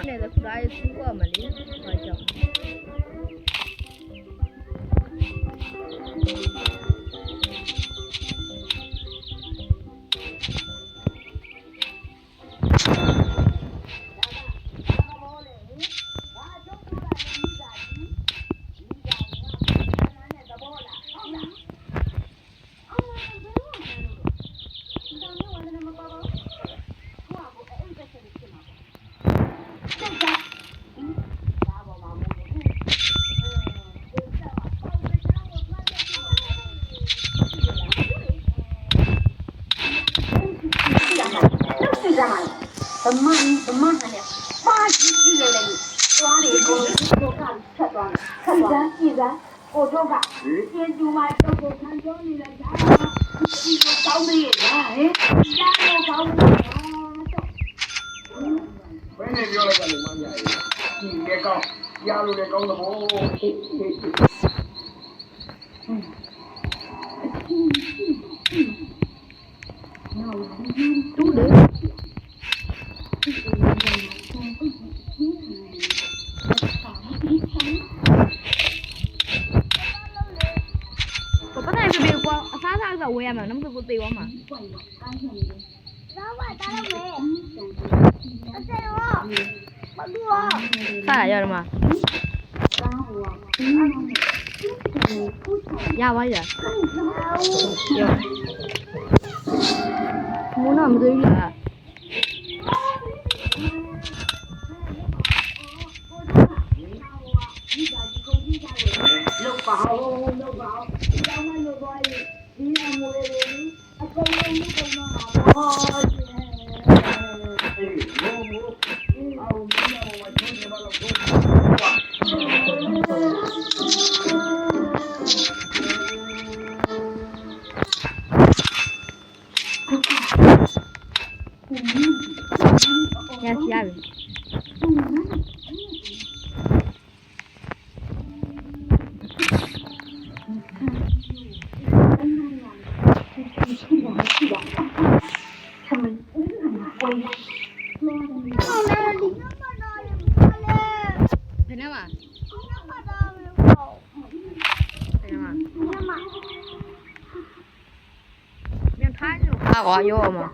နဲ့ခရိုင်းစူးရမလေးဘာကြောင့်ဘမနဲ့ပါကြည့်ကြည့်လေသွားလေကိုဆက်သွားတယ်ပြည်သားကိုတော့ကကျေးဇူးမတော့ကိုခံကြနေလိုက်တာဒီကိုကောင်းနေရလားဟဲ့ကြားတော့ကောင်းနေတာဘယ်နဲ့ပြောလိုက်ပါလဲမမကြီးဒီလေကောင်းကြားလို့လည်းကောင်းသဘောတူးတယ်ပနိုင်ပြေကွာအစားစားဆိုဝဲရမှာနမကိုသေသွားမှာတော့ဘာတားလို့မဲအစေရောမလူရောစားရရမှာရပါရရောမနာမသေးလားလောက်ပါအောင်ကျောင်းမလို့သွားရင်ဒီအမွေလေးအကုန်လုံးလုပ်ကုန်မှာဟောအေးဘောဘောအောင်မင်းအောင်မချုံးနေပါလို့ရစီရပြီဘယ်နဲ့မှာမြန်ထိုင်းလို့ဟာကွာရောမှာ